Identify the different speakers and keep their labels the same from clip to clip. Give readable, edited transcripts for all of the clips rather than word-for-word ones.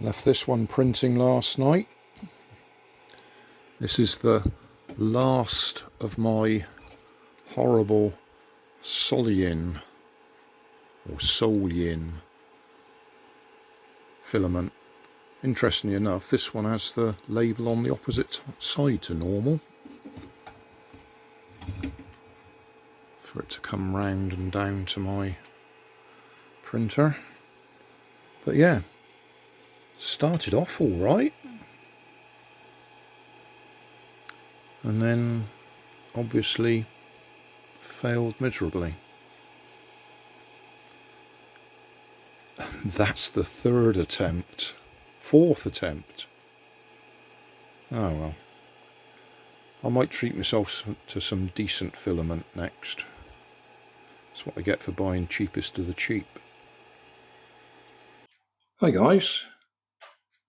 Speaker 1: Left this one printing last night. This is the last of my horrible Solyin or Solyin filament. Interestingly enough, this one has the label on the opposite side to normal for it to come round and down to my printer. But yeah, started off all right, and then obviously failed miserably. That's the third attempt, fourth attempt. Oh well, I might treat myself to some decent filament next. That's what I get for buying cheapest of the cheap. Hi guys,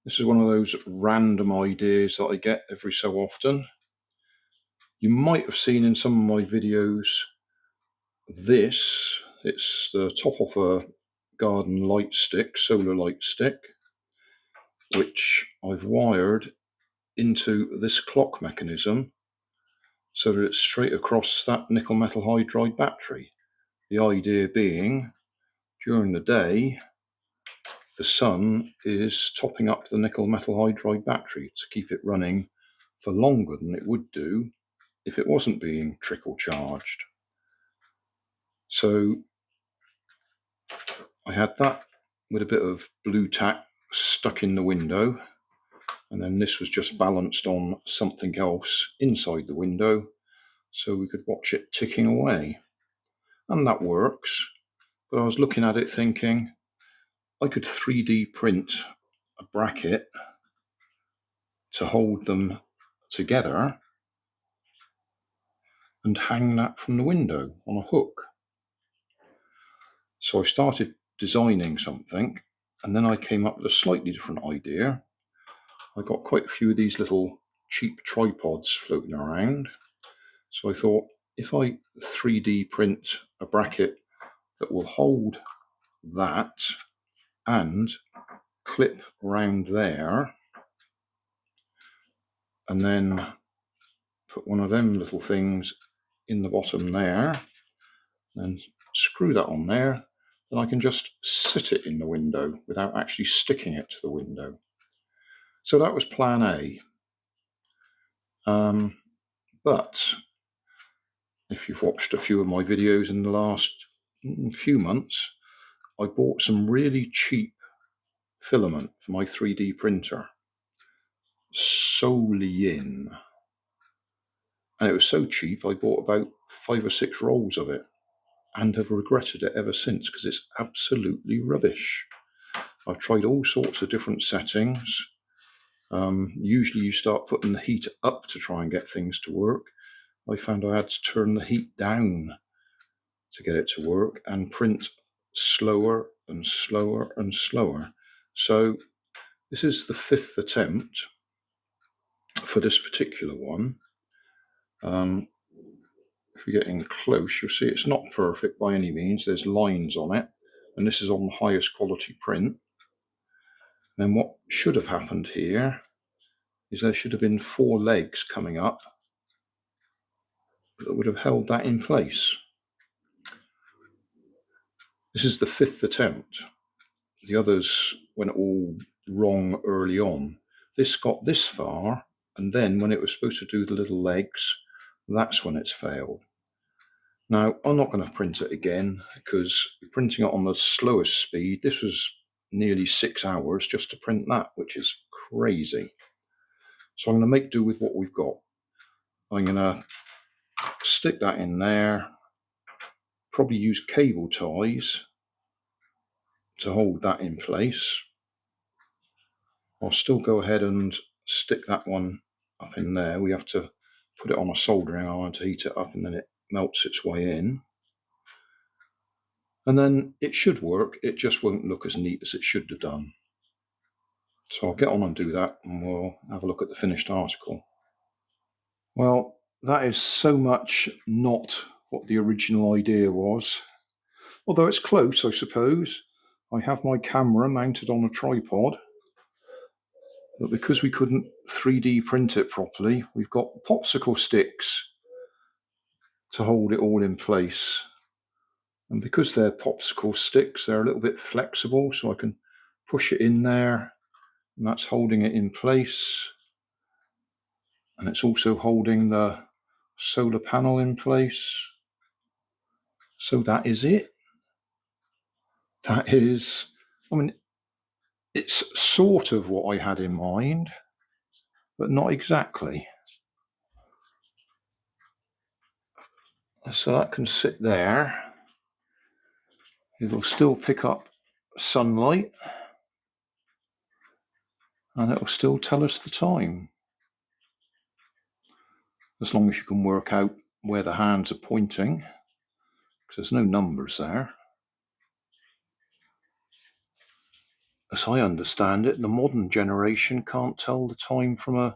Speaker 1: this is one of those random ideas that I get every so often. You might have seen in some of my videos this. It's the top of a garden light stick, solar light stick, which I've wired into this clock mechanism so that it's straight across that nickel metal hydride battery. The idea being, during the day, the sun is topping up the nickel metal hydride battery to keep it running for longer than it would do if it wasn't being trickle charged. So I had that with a bit of blue tack stuck in the window, and then this was just balanced on something else inside the window so we could watch it ticking away. And that works, but I was looking at it thinking I could 3D print a bracket to hold them together and hang that from the window on a hook. So I started designing something, and then I came up with a slightly different idea. I got quite a few of these little cheap tripods floating around. So I thought, if I 3D print a bracket that will hold that and clip around there, and then put one of them little things in the bottom there, and screw that on there, then I can just sit it in the window without actually sticking it to the window. So that was plan A. But if you've watched a few of my videos in the last few months, I bought some really cheap filament for my 3D printer, Solyin, and it was so cheap I bought about 5 or 6 rolls of it and have regretted it ever since because it's absolutely rubbish. I've tried all sorts of different settings. Usually you start putting the heat up to try and get things to work. I found I had to turn the heat down to get it to work and print slower and slower and slower. So this is the 5th attempt for this particular one. If you're getting close, you'll see it's not perfect by any means. There's lines on it, and this is on the highest quality print. Then what should have happened here is there should have been 4 legs coming up that would have held that in place. This is the 5th attempt. The others went all wrong early on. This got this far, and then when it was supposed to do the little legs, that's when it's failed. Now, I'm not going to print it again because printing it on the slowest speed, this was nearly 6 hours just to print that, which is crazy. So I'm going to make do with what we've got. I'm going to stick that in there, probably use cable ties to hold that in place. I'll still go ahead and stick that one up in there. We have to put it on a soldering iron to heat it up, and then it melts its way in. And then it should work, it just won't look as neat as it should have done. So I'll get on and do that, and we'll have a look at the finished article. Well, that is so much not what the original idea was. Although it's close, I suppose. I have my camera mounted on a tripod, But because we couldn't 3D print it properly, we've got popsicle sticks to hold it all in place. And because they're popsicle sticks, they're a little bit flexible, so I can push it in there, and that's holding it in place. And it's also holding the solar panel in place. So that is it. That is, I mean, it's sort of what I had in mind, but not exactly. So that can sit there. It'll still pick up sunlight, and it'll still tell us the time. As long as you can work out where the hands are pointing, because there's no numbers there. As I understand it, the modern generation can't tell the time from an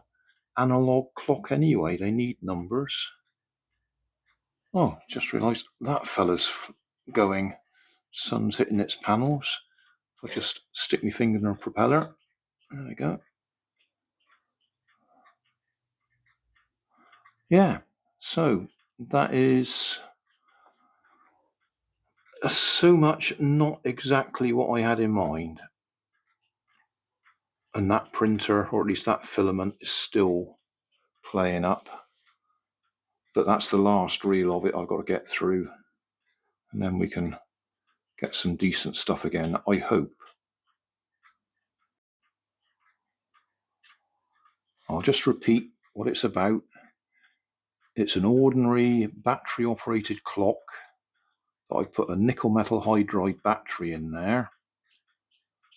Speaker 1: analog clock anyway. They need numbers. Oh, just realised that fella's going. Sun's hitting its panels. If I just stick my finger in a propeller, there we go. Yeah, so that is so much not exactly what I had in mind. And that printer, or at least that filament, is still playing up. But that's the last reel of it I've got to get through. And then we can get some decent stuff again, I hope. I'll just repeat what it's about. It's an ordinary battery-operated clock that I've put a nickel metal hydride battery in there.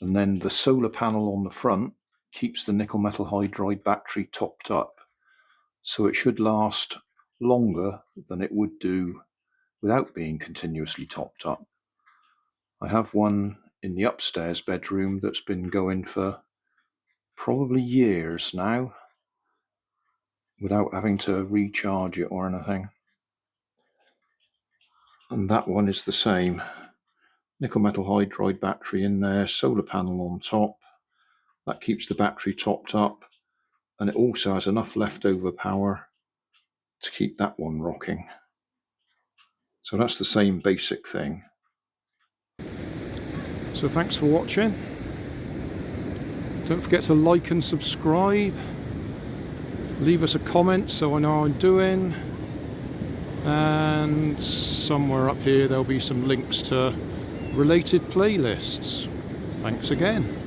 Speaker 1: And then the solar panel on the front keeps the nickel metal hydride battery topped up. So it should last longer than it would do without being continuously topped up. I have one in the upstairs bedroom that's been going for probably years now without having to recharge it or anything. And that one is the same. Nickel metal hydride battery in there, solar panel on top. That keeps the battery topped up, and it also has enough leftover power to keep that one rocking. So that's the same basic thing. So thanks for watching. Don't forget to like and subscribe. Leave us a comment so I know how I'm doing. And somewhere up here there'll be some links to related playlists. Thanks again.